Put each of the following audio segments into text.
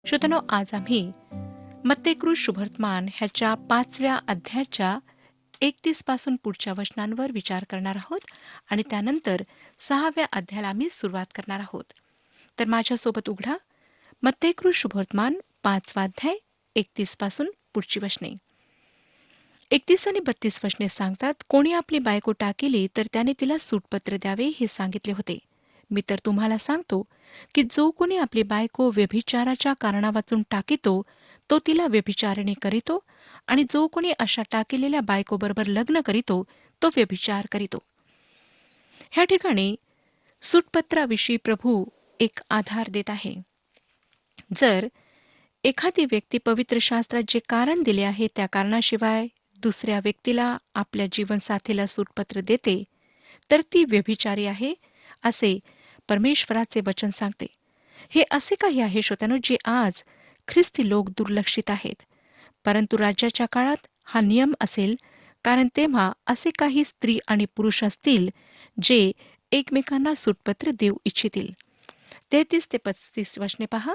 श्रोत्यानो, आज आम्ही मत्तेकृत शुभवर्तमान ह्याच्या 5व्या अध्यायाच्या 31 पासून पुढच्या वचनांवर विचार करणार आहोत आणि त्यानंतर 6व्या अध्यायाला आम्ही सुरुवात करणार आहोत. तर माझ्यासोबत उघडा मत्तेकृत शुभवर्तमान 5वा अध्याय 31 पासून पुढची वचने. 31 आणि 32 वचने सांगतात, कोणी आपली बायको टाकिली तर त्याने तिला सूटपत्र द्यावे हे सांगितले होते. मी तर तुम्हाला सांगतो की जो कोणी आपली बायको व्यभिचाराच्या कारणावाचून टाकितो तो तिला व्यभिचारिणी करीतो, आणि जो कोणी अशा टाकिलेल्या बायकोबरोबर लग्न करीतो तो व्यभिचार करीतो. ह्या ठिकाणी सूटपत्राविषयी प्रभू एक आधार देत आहे. जर एखादी व्यक्ती पवित्र शास्त्रात जे कारण दिले आहे त्या कारणाशिवाय दुसऱ्या व्यक्तीला आपल्या जीवनसाथीला सूटपत्र देते तर ती व्यभिचारी आहे असे परमेश्वराचे वचन सांगते. हे असे काही आहे श्रोत्यानो जे आज ख्रिस्ती लोक दुर्लक्षित आहेत. परंतु राज्याच्या काळात हा नियम असेल, कारण तेव्हा असे काही स्त्री आणि पुरुष असतील जे एकमेकांना सूटपत्र देऊ इच्छितील. 33 ते 35 वचने पहा.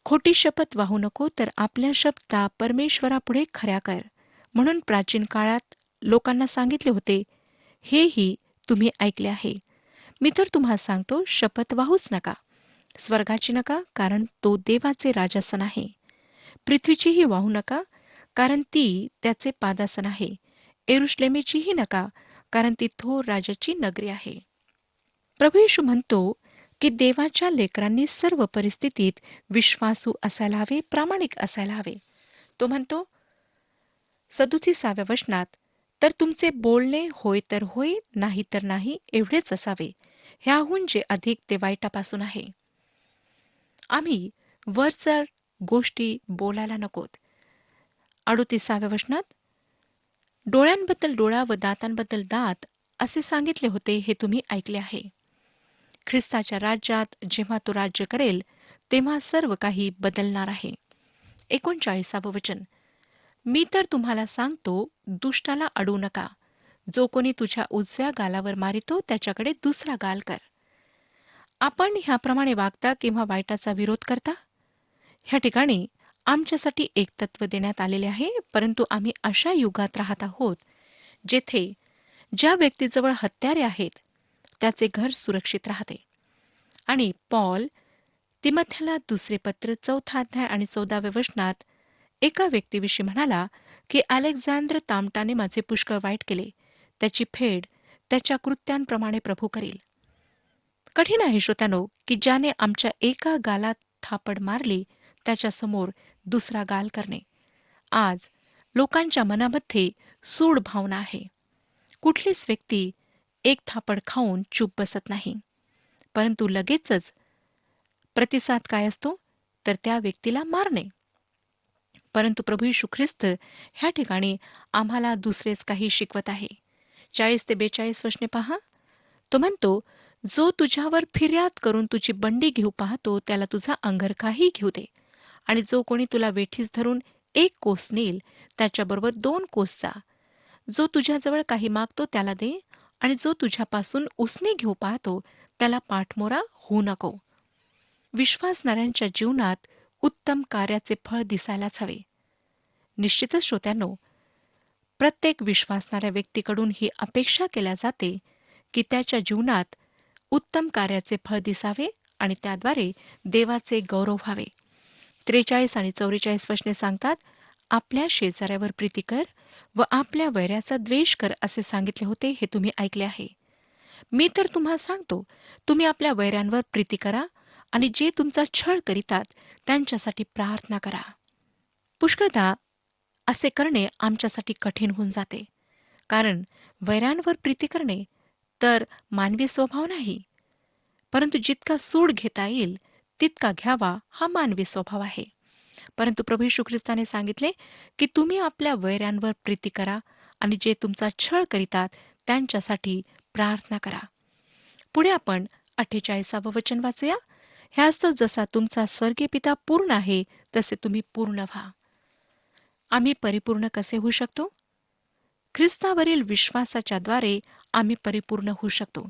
खोटी शपथ वाहू नको, तर आपल्या शपथा परमेश्वरापुढे खऱ्या कर, म्हणून प्राचीन काळात लोकांना सांगितले होते. हेही तुम्ही ऐकले आहे. मी तर तुम्हाला सांगतो, शपथ वाहूच नका. स्वर्गाची नका, कारण तो देवाचे राजासन आहे. पृथ्वीचीही वाहू नका, कारण ती त्याचे पादासन आहे. येरुशलेमेचीही नका, कारण ती थोर राजाची नगरी आहे. प्रभू येशू म्हणतो की देवाच्या लेकरांनी सर्व परिस्थितीत विश्वासू असायला हवे, प्रामाणिक असायला हवे. तो म्हणतो 37व्या वचनात, तर तुमचे बोलणे होय तर होय, नाही तर नाही एवढेच असावे. ह्याहून जे अधिक ते वाईटापासून आहे. आम्ही वरचढ गोष्टी बोलायला नकोत. 38व्या वचनात, डोळ्यांबद्दल डोळा व दातांबद्दल दात असे सांगितले होते, हे तुम्ही ऐकले आहे. ख्रिस्ताच्या राज्यात जेव्हा तो राज्य करेल तेव्हा सर्व काही बदलणार आहे. 39वं वचन, मी तर तुम्हाला सांगतो, दुष्टाला अडवू नका. जो कोणी तुझ्या उजव्या गालावर मारितो त्याच्याकडे दुसरा गाल कर. आपण ह्याप्रमाणे वागता किंवा वाईटाचा विरोध करता? ह्या ठिकाणी आमच्यासाठी एक तत्व देण्यात आलेले आहे, परंतु आम्ही अशा युगात राहत आहोत जेथे ज्या व्यक्तीजवळ हत्यारे आहेत त्याचे घर सुरक्षित राहते. आणि पॉल तिमथ्याला दुसरे पत्र 4 अध्याय आणि 14व्या वचनात एका व्यक्तीविषयी म्हणाला की अलेक्झांद्र तामटाने माझे पुष्कळ वाईट केले, त्याची फेड त्याच्या कृत्यांप्रमाणे प्रभू करील. कठीण आहे श्रोत्यानो की ज्याने आमच्या एका गालात थापड मारली त्याच्यासमोर दुसरा गाल करणे. आज लोकांच्या मनामध्ये सूड भावना आहे. कुठलीच व्यक्ती एक थापड खाऊन चूप बसत नाही, परंतु लगेचच प्रतिसाद काय असतो, तर त्या व्यक्तीला मारणे. परंतु प्रभू येशू ख्रिस्त ह्या ठिकाणी आम्हाला दुसरेच काही शिकवत आहे. 40 ते 42 वचने पहा. तो म्हणतो, जो तुझ्यावर फिर्याद करून तुझी बंडी घेऊ पाहतो त्याला तुझा अंगरखाही घेऊ दे, आणि जो कोणी तुला वेठीस धरून एक कोस नेईल त्याच्याबरोबर 2 कोस जा. जो तुझ्याजवळ काही मागतो त्याला दे, आणि जो तुझ्यापासून उसने घेऊ पाहतो त्याला पाठमोरा होऊ नको. विश्वासणाऱ्यांच्या जीवनात उत्तम कार्याचे फळ दिसायलाच हवे. निश्चितच श्रोत्यांनो, प्रत्येक विश्वासणाऱ्या व्यक्तीकडून ही अपेक्षा केल्या जाते की त्याच्या जीवनात उत्तम कार्याचे फळ दिसावे आणि त्याद्वारे देवाचे गौरव व्हावे. 43 आणि 44 वचने सांगतात, आपल्या शेजाऱ्यावर प्रीती कर व आपल्या वैऱ्याचा द्वेष कर असे सांगितले होते, हे तुम्ही ऐकले आहे. मी तर तुम्हाला सांगतो, तुम्ही आपल्या वैऱ्यांवर प्रीती करा आणि जे तुमचा छळ करीतात त्यांच्यासाठी प्रार्थना करा. पुष्कळदा असे करणे आमच्यासाठी कठीण होऊन जाते, कारण वैऱ्यांवर प्रीती करणे तर मानवी स्वभाव नाही, परंतु जितका सूड घेता येईल तितका घ्यावा हा मानवी स्वभाव आहे. परंतु प्रभू येशू ख्रिस्ताने सांगितले की तुम्ही आपल्या वैऱ्यांवर प्रीती करा आणि जे तुमचा छळ करीतात त्यांच्यासाठी प्रार्थना करा. पुढे आपण 48वं वचन वाचूया. ह्याच तो, जसा तुमचा स्वर्गीय पिता पूर्ण आहे तसे तुम्ही पूर्ण व्हा. आम्ही परिपूर्ण कसे होऊ शकतो? ख्रिस्तावरील विश्वासाच्या द्वारे आम्ही परिपूर्ण होऊ शकतो.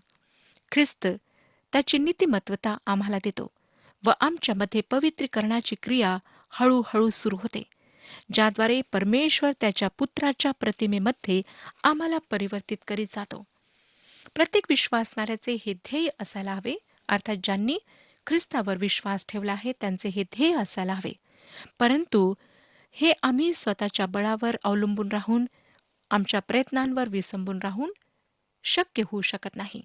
ख्रिस्त त्याची नीतिमत्वता आम्हाला देतो व आमच्यामध्ये पवित्रीकरणाची क्रिया हळूहळू सुरू होते, ज्याद्वारे परमेश्वर त्याच्या पुत्राच्या प्रतिमेमध्ये आम्हाला परिवर्तित करीत जातो. प्रत्येक विश्वासणाऱ्याचे हे ध्येय असायला हवे, अर्थात ज्यांनी ख्रिस्तावर विश्वास ठेवला आहे त्यांचे हे ध्येय असायला हवे. परंतु हे आम्ही स्वतःच्या बळावर अवलंबून राहून, आमच्या प्रयत्नांवर विसंबून राहून शक्य होऊ शकत नाही.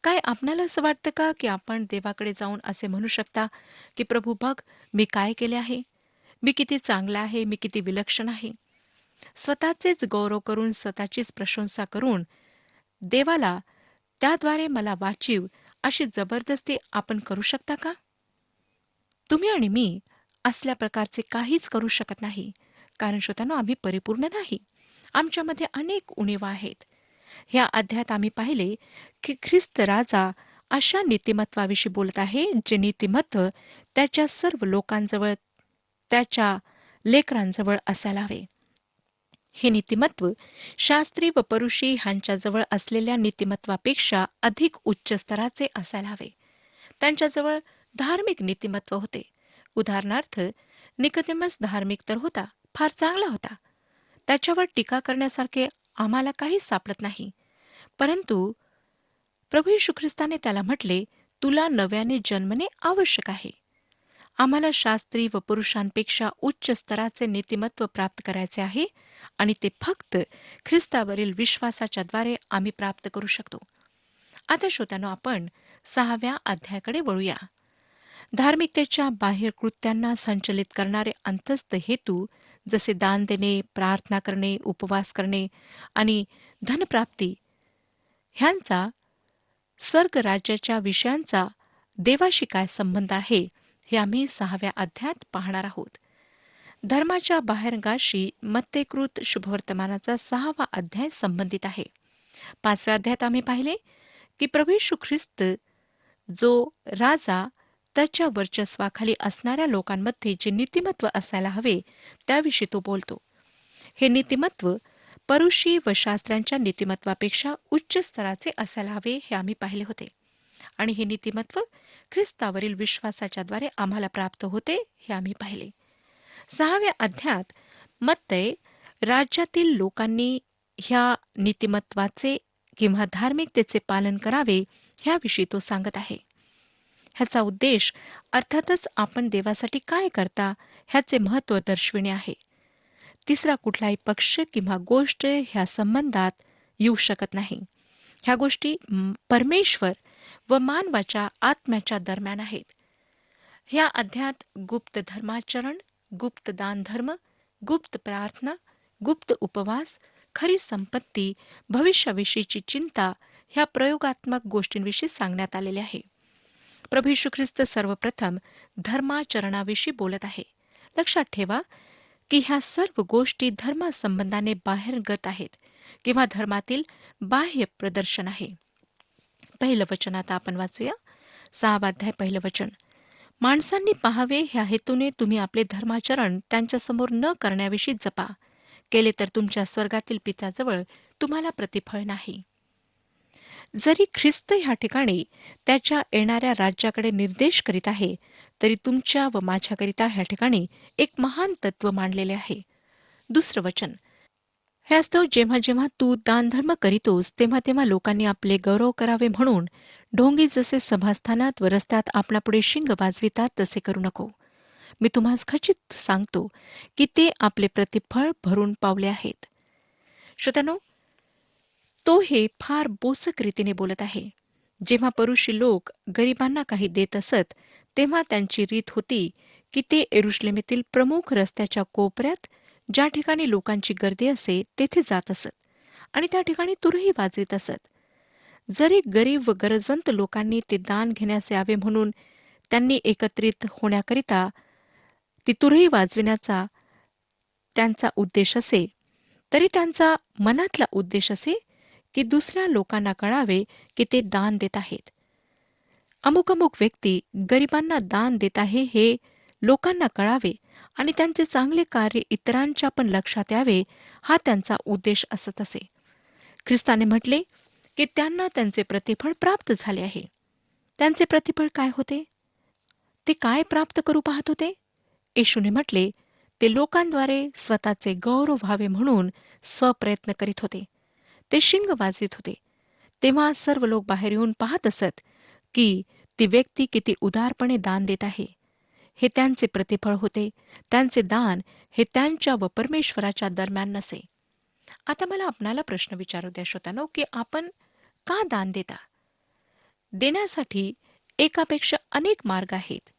काय आपणाला असं वाटतं का की आपण देवाकडे जाऊन असे म्हणू शकता की प्रभू बघ, मी काय केले आहे, मी किती चांगला आहे, मी किती विलक्षण आहे. स्वतःचेच गौरव करून, स्वतःचीच प्रशंसा करून देवाला त्याद्वारे मला वाचीव अशी जबरदस्ती आपण करू शकता का? तुम्ही आणि मी असल्या प्रकारचे काहीच करू शकत नाही, कारण श्रोत्यानो, आम्ही परिपूर्ण नाही. आमच्यामध्ये अनेक उणीवा आहेत. ह्या अध्यायात आम्ही पाहिले की ख्रिस्त राजा अशा नीतिमत्वाविषयी बोलत आहे जे नीतिमत्व त्याच्या सर्व लोकांजवळ, त्याच्या लेकरांजवळ असायला हवे. हे नीतिमत्व शास्त्री व परुषी ह्यांच्याजवळ असलेल्या नीतिमत्वापेक्षा अधिक उच्च स्तराचे असायला हवे. त्यांच्याजवळ धार्मिक नीतिमत्व होते. उदाहरणार्थ, निकोदेमस धार्मिक तर होता, फार चांगला होता. त्याच्यावर टीका करण्यासारखे आम्हाला काहीच सापडत नाही. परंतु प्रभू येशू ख्रिस्ताने त्याला म्हटले, तुला नव्याने जन्मणे आवश्यक आहे. आम्हाला शास्त्री व पुरुषांपेक्षा उच्च स्तराचे नीतिमत्व प्राप्त करायचे आहे आणि ते फक्त ख्रिस्तावरील विश्वासाच्या द्वारे आम्ही प्राप्त करू शकतो. आता श्रोत्यानो, आपण 6व्या अध्यायाकडे वळूया. धार्मिकतेच्या बाह्य कृत्यांना संचलित करणारे अंतस्थ हेतू जसे दान देणे, प्रार्थना करणे, उपवास करणे आणि धनप्राप्ती ह्यांचा स्वर्ग राज्याच्या विषयांचा देवाशी काय संबंध आहे हे आम्ही 6व्या अध्यायात पाहणार आहोत. धर्माच्या बाहेरगाशी मत्तेकृत शुभवर्तमानाचा 6वा अध्याय संबंधित आहे. 5व्या अध्यायात आम्ही पाहिले की प्रभू येशू ख्रिस्त जो राजा, त्याच्या वर्चस्वाखाली असणाऱ्या लोकांमध्ये जे नीतिमत्व असायला हवे त्याविषयी तो बोलतो. हे नीतिमत्व परुषी व शास्त्रांच्या नीतिमत्वापेक्षा उच्च स्तराचे असायला हवे हे आम्ही पाहिले होते. आणि हे नीतिमत्व ख्रिस्तावरील विश्वासाच्याद्वारे आम्हाला प्राप्त होते हे आम्ही पाहिले. 6व्या अध्यायात मत्तय राज्यातील लोकांनी ह्या नीतिमत्वाचे किंवा धार्मिकतेचे पालन करावे ह्याविषयी तो सांगत आहे. ह्याचा उद्देश अर्थातच आपण देवासाठी काय करता ह्याचे महत्त्व दर्शविणे आहे. तिसरा कुठलाही पक्ष किंवा गोष्ट ह्या संबंधात येऊ शकत नाही. ह्या गोष्टी परमेश्वर व मानवाच्या आत्म्याच्या दरम्यान आहेत. ह्या अध्यायात गुप्त धर्माचरण, गुप्त दान धर्म, गुप्त प्रार्थना, गुप्त उपवास, खरी संपत्ती, भविष्याविषयीची चिंता ह्या प्रयोगात्मक गोष्टींविषयी सांगण्यात आलेले आहे. प्रभू येशू ख्रिस्त सर्वप्रथम धर्माचरणाविषयी बोलत आहे. लक्षात ठेवा की ह्या सर्व गोष्टी धर्मासंबंधाने बाहेरगत आहेत किंवा धर्मातील बाह्य प्रदर्शन आहे. पहिलं वचन आता आपण वाचूया. 6वा अध्याय, पहिलं वचन. माणसांनी पाहावे ह्या हेतूने तुम्ही आपले धर्माचरण त्यांच्यासमोर न करण्याविषयी जपा. केले तर तुमच्या स्वर्गातील पित्याजवळ तुम्हाला प्रतिफळ नाही. जरी ख्रिस्त ह्या ठिकाणी त्याच्या येणाऱ्या राज्याकडे निर्देश करीत आहे, तरी तुमच्या व माझ्याकरिता ह्या ठिकाणी एक महान तत्व मांडलेले आहे. दुसरं वचन. ह्यास्तव जेव्हा जेव्हा तू दानधर्म करीतोस तेव्हा तेव्हा लोकांनी आपले गौरव करावे म्हणून ढोंगी जसे सभास्थानात व रस्त्यात आपणापुढे शिंग वाजवितात तसे करू नको. मी तुम्हास खचित सांगतो की ते आपले प्रतिफळ भरून पावले आहेत. श्रोत्यानो, तो हे फार बोचक रीतीने बोलत आहे. जेव्हा परुषी लोक गरिबांना काही देत असत तेव्हा त्यांची रीत होती की ते यरुशलेमेतील प्रमुख रस्त्याच्या कोपऱ्यात, ज्या ठिकाणी लोकांची गर्दी असे, तेथे जात असत आणि त्या ठिकाणी तुरही वाजवीत असत. जरी गरीब व गरजवंत लोकांनी ते दान घेण्यास यावे म्हणून त्यांनी एकत्रित होण्याकरिता ती तुरही वाजविण्याचा त्यांचा उद्देश असे, तरी त्यांचा मनातला उद्देश असे की दुसऱ्या लोकांना कळावे की ते दान देत आहेत. अमुक अमुक व्यक्ती गरिबांना दान देत आहे हे लोकांना कळावे आणि त्यांचे चांगले कार्य इतरांच्या पण लक्षात यावे, हा त्यांचा उद्देश असत असे. ख्रिस्ताने म्हटले की त्यांना त्यांचे प्रतिफळ प्राप्त झाले आहे. त्यांचे प्रतिफळ काय होते? ते काय प्राप्त करू पाहत होते? येशूने म्हटले, ते लोकांद्वारे स्वतःचे गौरव व्हावे म्हणून स्वप्रयत्न करीत होते. ते शिंग वाजवित होते. तेव्हा सर्व लोक बाहेर येऊन पाहत असत की ती व्यक्ती किती उदारपणे दान देत आहे. हे त्यांचे प्रतिफळ होते. त्यांचे दान हे त्यांच्या व परमेश्वराच्या दरम्यान नसे. आता मला आपणाला प्रश्न विचारू द्या श्रोत्यानो, की आपण का दान देता? देण्यासाठी एकापेक्षा अनेक मार्ग आहेत.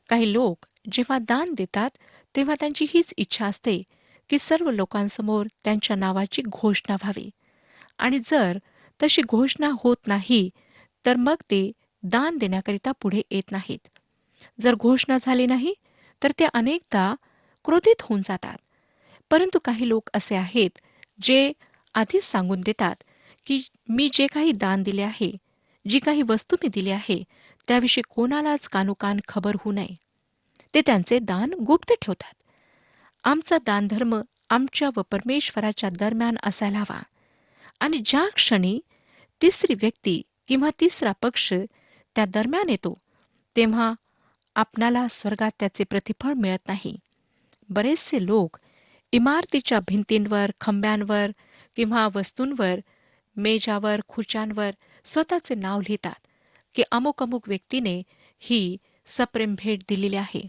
काही लोक जेव्हा दान देतात तेव्हा त्यांची हीच इच्छा असते की सर्व लोकांसमोर त्यांच्या नावाची घोषणा व्हावी. आणि जर तशी घोषणा होत नाही तर मग ते दान देण्याकरिता पुढे येत नाहीत. जर घोषणा झाली नाही तर ते अनेकदा क्रोधित होऊन जातात. परंतु काही लोक असे आहेत जे आधीच सांगून देतात की मी जे काही दान दिले आहे, जी काही वस्तू मी दिली आहे, त्याविषयी कोणालाच कानोकान खबर होऊ नये. ते त्यांचे दान गुप्त ठेवतात. आमचा दानधर्म आमच्या व परमेश्वराच्या दरम्यान असायला हवा. आणि ज्या क्षणी तिसरी व्यक्ती किंवा तिसरा पक्ष त्या दरम्यान येतो, तेव्हा आपणाला स्वर्गात त्याचे प्रतिफळ मिळत नाही. बरेचसे लोक इमारतीच्या भिंतींवर, खांबांवर किंवा वस्तूंवर, मेजावर, खुर्च्यांवर स्वतःचे नाव लिहितात की अमुक अमुक व्यक्तीने ही सप्रेम भेट दिलेली आहे.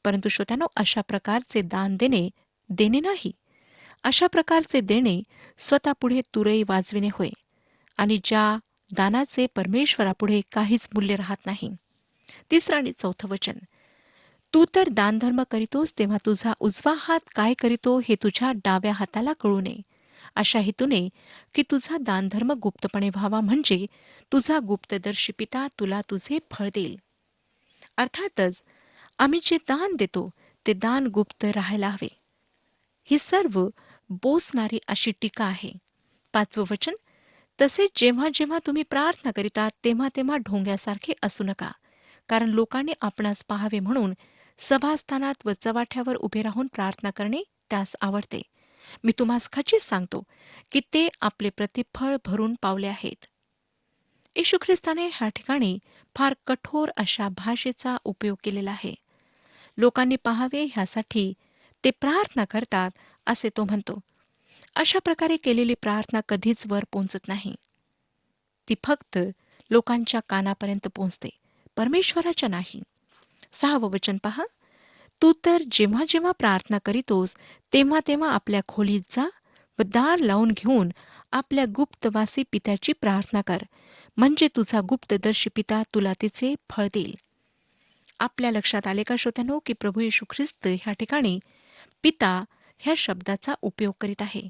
परंतु श्रोत्यानो, अशा प्रकारचे दान देणे देणे नाही. अशा प्रकारचे देणे स्वतःपुढे तुरई वाजविणे होय. आणि ज्या दानाचे परमेश्वरापुढे काहीच मूल्य राहत नाही. 3 आणि 4 वचन. तू तर दानधर्म करीतोस तेव्हा तुझा उजवा हात काय करीतो हे तुझ्या डाव्या हाताला कळू नये. अशा हेतूने की तुझा दानधर्म गुप्तपणे व्हावा, म्हणजे तुझा गुप्तदर्शी पिता तुला तुझे फळ देईल. अर्थातच आम्ही जे दान देतो ते दान गुप्त राहायला हवे. ही सर्व बोचणारी अशी टीका आहे. 5 वचन. तसेच जेव्हा जेव्हा तुम्ही प्रार्थना करीता तेव्हा तेव्हा ढोंग्यासारखे असू नका, कारण लोकांनी आपणास पाहावे म्हणून सभास्थानात व चव्हाट्यावर उभे राहून प्रार्थना करणे त्यास आवडते. मी तुम्हास खचित सांगतो की ते आपले प्रतिफळ भरून पावले आहेत. येशू ख्रिस्ताने ह्या ठिकाणी फार कठोर अशा भाषेचा उपयोग केलेला आहे. लोकांनी पाहावे ह्यासाठी ते प्रार्थना करतात असे तो म्हणतो. अशा प्रकारे केलेली प्रार्थना कधीच वर पोहोचत नाही. ती फक्त लोकांच्या कानापर्यंत पोहोचते, परमेश्वराच्या नाही. 6 वचन पहा. तू तर जेव्हा जेव्हा प्रार्थना करीतोस तेव्हा तेव्हा आपल्या खोलीत जा व दार लावून घेऊन आपल्या गुप्तवासी पित्याची प्रार्थना कर, म्हणजे तुझा गुप्तदर्शी पिता तुला तिचे फळ देईल. आपल्या लक्षात आले का श्रोत्यानो, की प्रभू येशू ख्रिस्त ह्या ठिकाणी पिता ह्या शब्दाचा उपयोग करीत आहे.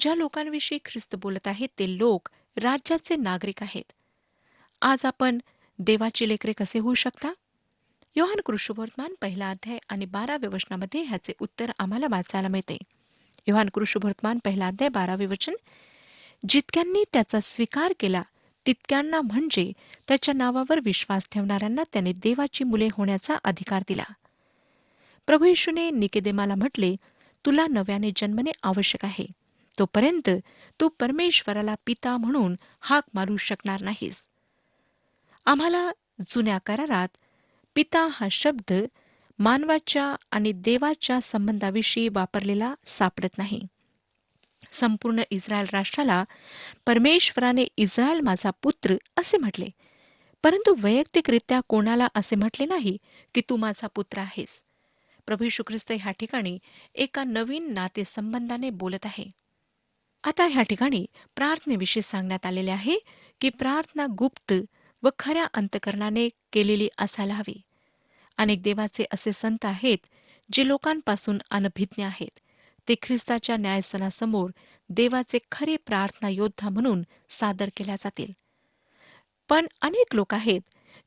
ज्या लोकांविषयी ख्रिस्त बोलत आहेत ते लोक राज्याचे नागरिक आहेत. आज आपण देवाची लेकरे कसे होऊ शकता? योहान कृष्णवर्तमान 1 अध्याय आणि 12 वचनामध्ये ह्याचे उत्तर आम्हाला वाचायला मिळते. योहान कृष्णवर्तमान 1 अध्याय 12 वचन. जितक्यांनी त्याचा स्वीकार केला तितक्यांना, म्हणजे त्याच्या नावावर विश्वास ठेवणाऱ्यांना त्याने देवाची मुले होण्याचा अधिकार दिला. प्रभू येशूने निकोदेमाला म्हटले, तुला नव्याने जन्मणे आवश्यक आहे. तोपर्यंत तू परमेश्वराला पिता म्हणून हाक मारू शकणार नाहीस. आम्हाला जुन्या करारात पिता हा शब्द मानवाच्या आणि देवाच्या संबंधाविषयी वापरलेला सापडत नाही. संपूर्ण इस्रायल राष्ट्राला परमेश्वराने इस्रायल माझा पुत्र असे म्हटले, परंतु वैयक्तिकरित्या कोणाला असे म्हटले नाही की तू माझा पुत्र आहेस. प्रभू येशू ख्रिस्त ह्या ठिकाणी एका नवीन नातेसंबंधाने बोलत आहे. आता ह्या ठिकाणी प्रार्थनेविषयी सांगण्यात आलेले आहे की प्रार्थना गुप्त व खऱ्या अंतकरणाने केलेली असायला हवी. अनेक देवाचे असे संत आहेत जे लोकांपासून अनभिज्ञ आहेत. ते ख्रिस्ताच्या न्यायसनासमोर देवाचे खरे प्रार्थना योद्धा म्हणून सादर केल्या जातील. पण अनेक लोक आहेत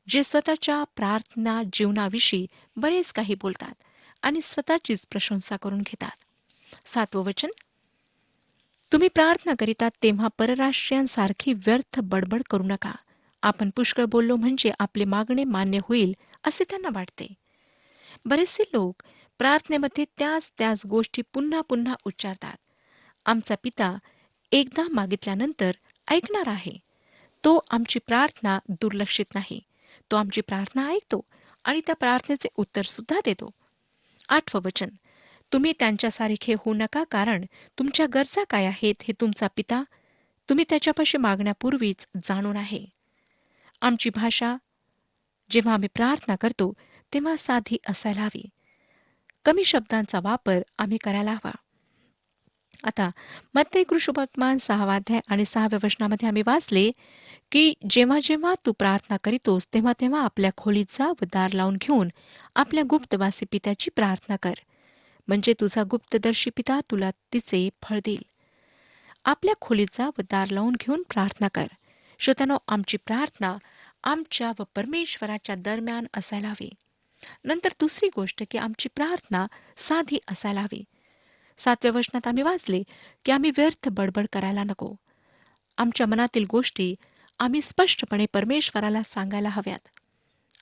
जे स्वतःच्या प्रार्थना जीवनाविषयी बरेच काही बोलतात आणि स्वतःचीच प्रशंसा करून घेतात. 7 वचन. तुम्ही प्रार्थना करीतात तेव्हा परराष्ट्रीयांसारखी व्यर्थ बडबड करू नका. आपण पुष्कळ बोललो म्हणजे आपले मागणे मान्य होईल असे त्यांना वाटते. बरेचसे लोक प्रार्थनेमध्ये त्याच त्याच गोष्टी पुन्हा पुन्हा उच्चारतात. आमचा पिता एकदा मागितल्यानंतर ऐकणार आहे. तो आमची प्रार्थना दुर्लक्षित नाही. तो आमची प्रार्थना ऐकतो आणि त्या प्रार्थनेचे उत्तर सुद्धा देतो. 8वं वचन, तुम्ही त्यांच्यासारखे होऊ नका, कारण तुमच्या गरजा काय आहेत हे तुमचा पिता तुम्ही त्याच्यापाशी मागण्यापूर्वीच जाणून आहे. आमची भाषा जेव्हा आम्ही प्रार्थना करतो तेव्हा साधी असायला हवी. कमी शब्दांचा वापर आम्ही करायला हवा. आता मत्ती कृषुवर्तमान 6वा अध्याय आणि 6व्या वचनामध्ये आम्ही वाचले की जेव्हा जेव्हा तू प्रार्थना करीतोस तेव्हा तेव्हा आपल्या खोलीत जा व दार लावून घेऊन आपल्या गुप्तवासी पित्याची प्रार्थना कर, म्हणजे तुझा गुप्तदर्शी पिता तुला तिचे फळ देईल. आपल्या खोलीत जा व दार लावून घेऊन प्रार्थना कर. श्रोत्यानो, आमची प्रार्थना आमच्या व परमेश्वराच्या दरम्यान असायला हवी. नंतर दुसरी गोष्ट की आमची प्रार्थना साधी असायला हवी. 7व्या वचनात आम्ही वाचले की आम्ही व्यर्थ बडबड करायला नको. आमच्या मनातील गोष्टी आम्ही स्पष्टपणे परमेश्वराला सांगायला हव्यात.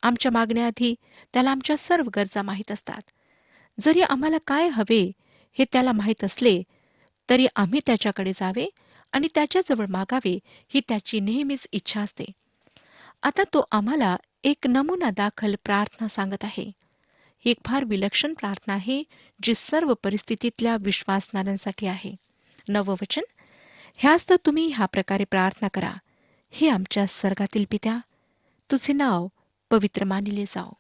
आमच्या मागण्याआधी त्याला आमच्या सर्व गरजा माहीत असतात. जरी आम्हाला काय हवे हे त्याला माहीत असले तरी आम्ही त्याच्याकडे जावे आणि त्याच्याजवळ मागावे ही त्याची नेहमीच इच्छा असते. आता तो आम्हाला एक नमुना दाखल प्रार्थना सांगत आहे. ही एक फार विलक्षण प्रार्थना आहे जी सर्व परिस्थितीतल्या विश्वासणाऱ्यांसाठी आहे. 9वं वचन, ह्याच तर तुम्ही ह्या प्रकारे प्रार्थना करा, हे आमच्या स्वर्गातील पित्या, तुझे नाव पवित्र मानिले जाओ.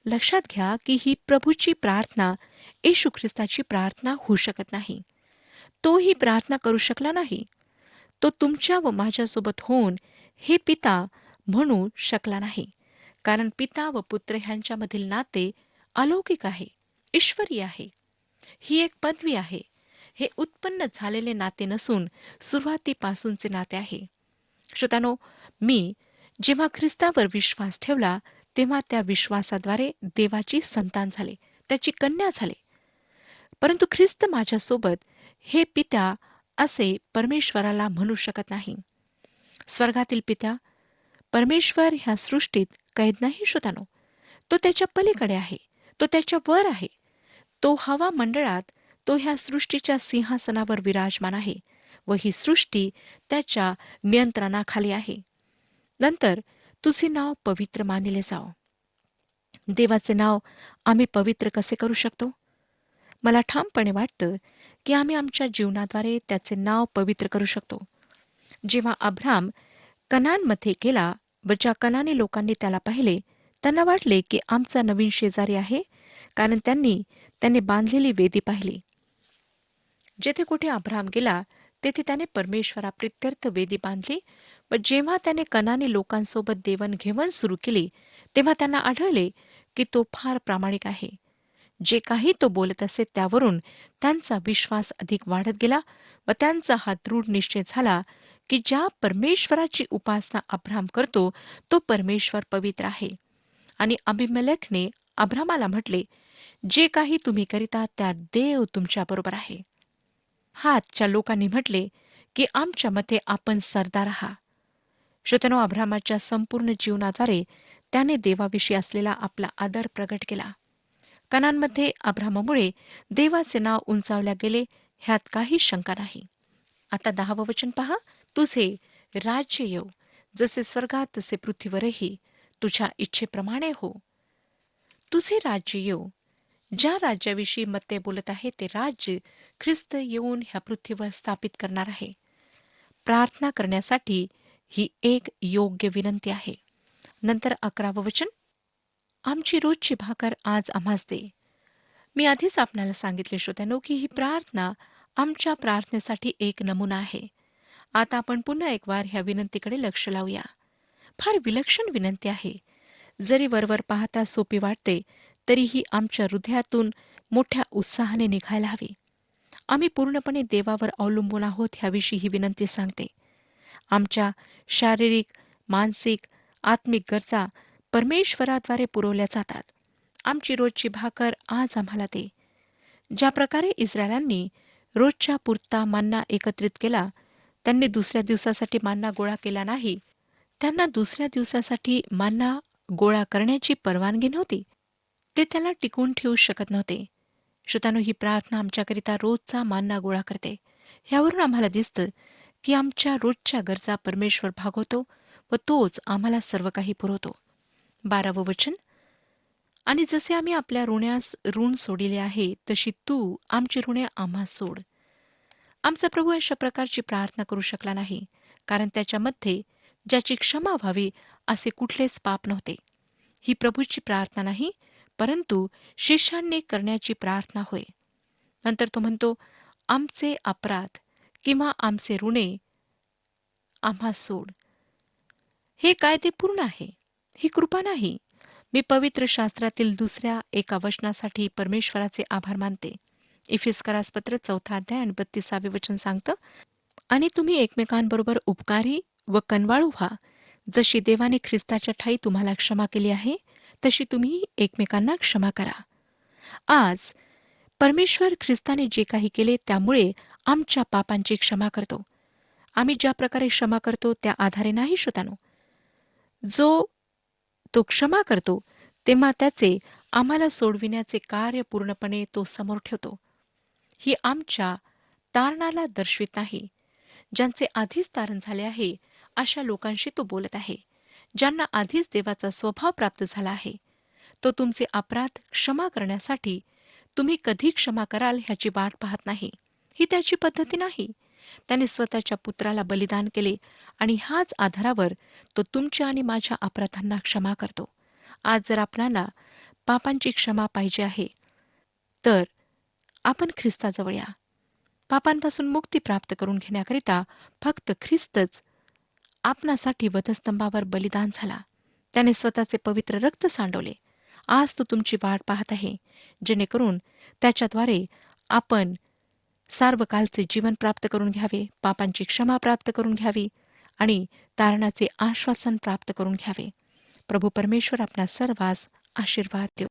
लक्षात घ्या की ही प्रभूची प्रार्थना येशू ख्रिस्ताची प्रार्थना होऊ शकत नाही. तो ही प्रार्थना करू शकला नाही. तो तुमच्या व माझ्यासोबत होऊन हे पिता म्हणू शकला नाही, कारण पिता व पुत्र ह्यांच्यामधील नाते अलौकिक आहे, ईश्वरी आहे. ही एक पदवी आहे. हे उत्पन्न झालेले नाते नसून सुरुवातीपासूनचे नाते आहे. श्रोत्यानो, मी जेव्हा ख्रिस्तावर विश्वास ठेवला तेव्हा त्या विश्वासाद्वारे देवाची संतान झाले, त्याची कन्या झाले. परंतु ख्रिस्त माझ्यासोबत हे पित्या असे परमेश्वराला म्हणू शकत नाही. स्वर्गातील पित्या परमेश्वर ह्या सृष्टीत कैद नाही. श्रोत्यानो, तो त्याच्या पलीकडे आहे, तो त्याच्या वर आहे. तो हवा मंडळात, तो ह्या सृष्टीच्या सिंहासनावर विराजमान आहे व ही सृष्टी त्याच्या नियंत्रणाखाली आहे. नंतर तुझे नाव पवित्र मानिले जाओ. देवाचे नाव आम्ही पवित्र कसे करू शकतो? मला ठामपणे वाटतं की आम्ही आमच्या जीवनाद्वारे त्याचे नाव पवित्र करू शकतो. जेव्हा अब्राम कनानमध्ये गेला व ज्या कनानी लोकांनी त्याला पाहिले त्यांना वाटले की आमचा नवीन शेजारी आहे, कारण त्याने बांधलेली वेदी पाहिली. जेथे कुठे अब्राम गेला तेथे त्याने परमेश्वराप्रित्यर्थ वेदी बांधली व जेव्हा त्याने कनानी लोकांसोबत देवाणघेवाण सुरू केली तेव्हा त्यांना आढळले की तो फार प्रामाणिक आहे. जे काही तो बोलत असे त्यावरून त्यांचा विश्वास अधिक वाढत गेला व त्यांचा हा दृढ निश्चय झाला की ज्या परमेश्वराची उपासना अब्राम करतो तो परमेश्वर पवित्र आहे. आणि अबिमेलेकने अब्रामाला म्हटले, जे काही तुम्ही करिता त्या देव तुमच्याबरोबर आहे. हातच्या लोकांनी म्हटले की आमच्या मते आपण सरदार आहात. श्रोत्यानो, अब्रामाच्या संपूर्ण जीवनाद्वारे त्याने देवाविषयी असलेला आपला आदर प्रगट केला. कनानमध्ये अब्रामामुळे देवाचे नाव उंचावल्या गेले, ह्यात काही शंका नाही. आता 10वं वचन पहा, तुझे राज्य येऊ, जसे स्वर्गात तसे पृथ्वीवरही तुझ्या इच्छेप्रमाणे हो. तुझे राज्य येऊ. ज्या राज्याविषयी मत्ते बोलत आहे ते राज्य ख्रिस्त येऊन ह्या पृथ्वीवर स्थापित करणार आहे. प्रार्थना करण्यासाठी ही एक योग्य विनंती आहे. नंतर 11वं वचन, आमची रोजची भाकर आज आम्हास दे. मी आधीच आपणाला सांगितले श्रोत्यानो की ही प्रार्थना आमच्या प्रार्थनेसाठी एक नमुना आहे. आता आपण पुन्हा एक वार ह्या विनंतीकडे लक्ष लावूया. फार विलक्षण विनंती आहे. जरी वरवर पाहता सोपी वाटते तरीही आमच्या हृदयातून मोठ्या उत्साहाने निघायला हवी. आम्ही पूर्णपणे देवावर अवलंबून आहोत ह्याविषयी ही विनंती सांगते. आमच्या शारीरिक, मानसिक, आत्मिक गरजा परमेश्वराद्वारे पुरवल्या जातात. आमची रोजची भाकर आज आम्हाला दे. ज्या प्रकारे इस्रायलांनी रोजच्या पुरता मन्ना एकत्रित केला, त्यांनी दुसऱ्या दिवसासाठी मन्ना गोळा केला नाही. त्यांना दुसऱ्या दिवसासाठी मन्ना गोळा करण्याची परवानगी नव्हती. ते त्याला टिकवून ठेवू शकत नव्हते. श्रोत्यानो, ही प्रार्थना आमच्याकरिता रोजचा मन्ना गोळा करते. ह्यावरून आम्हाला दिसतं की आमच्या रोजच्या गरजा परमेश्वर भागवतो व तोच आम्हाला सर्व काही पुरवतो. 12वं वचन, आणि जसे आम्ही आपल्या ऋण्यास ऋण सोडिले आहे, तशी तू आमची ऋणे आम्हास सोड. आमचा प्रभू अशा प्रकारची प्रार्थना करू शकला नाही, कारण त्याच्यामध्ये ज्याची क्षमा व्हावी असे कुठलेच पाप नव्हते. ही प्रभूची प्रार्थना नाही, परंतु शिष्यांनी करण्याची प्रार्थना होय. नंतर तो म्हणतो, आमचे अपराध किंवा आमचे ऋणे आम्हास सोड. हे कायदे पूर्ण आहे, ही कृपा नाही. मी पवित्र शास्त्रातील दुसऱ्या एका वचनासाठी परमेश्वराचे आभार मानते. इफिस्करास पत्र 4 आणि 32 वचन सांगतं, आणि तुम्ही एकमेकांबरोबर उपकारी व कनवाळू व्हा. जशी देवाने ख्रिस्ताच्या ठायी तुम्हाला क्षमा केली आहे, तशी तुम्ही एकमेकांना क्षमा करा. आज परमेश्वर ख्रिस्ताने जे काही केले त्यामुळे आमच्या पापांची क्षमा करतो. आम्ही ज्या प्रकारे क्षमा करतो त्या आधारे नाही श्रोतानो. जो तो क्षमा करतो तेव्हा त्याचे आम्हाला सोडविण्याचे कार्य पूर्णपणे तो समोर ठेवतो. ही आमच्या तारणाला दर्शवित नाही. ज्यांचे आधीच तारण झाले आहे अशा लोकांशी तो बोलत आहे, ज्यांना आधीच देवाचा स्वभाव प्राप्त झाला आहे. तो तुमचे अपराध क्षमा करण्यासाठी तुम्ही कधी क्षमा कराल ह्याची वाट पाहत नाही. ही त्याची पद्धती नाही. त्याने स्वतःच्या पुत्राला बलिदान केले आणि ह्याच आधारावर तो तुमच्या आणि माझ्या अपराधांना क्षमा करतो. आज जर आपल्याला पापांची क्षमा पाहिजे आहे, तर आपण ख्रिस्ताजवळ या. पापांपासून मुक्ती प्राप्त करून घेण्याकरिता फक्त ख्रिस्तच आपणासाठी वधस्तंभावर बलिदान झाला. त्याने स्वतःचे पवित्र रक्त सांडवले. आज तो तुमची वाट पाहत आहे, जेणेकरून त्याच्याद्वारे आपण सार्वकालचे जीवन प्राप्त करून घ्यावे, पापांची क्षमा प्राप्त करून घ्यावी आणि तारणाचे आश्वासन प्राप्त करून घ्यावे. प्रभू परमेश्वर आपल्या सर्वांस आशीर्वाद देव.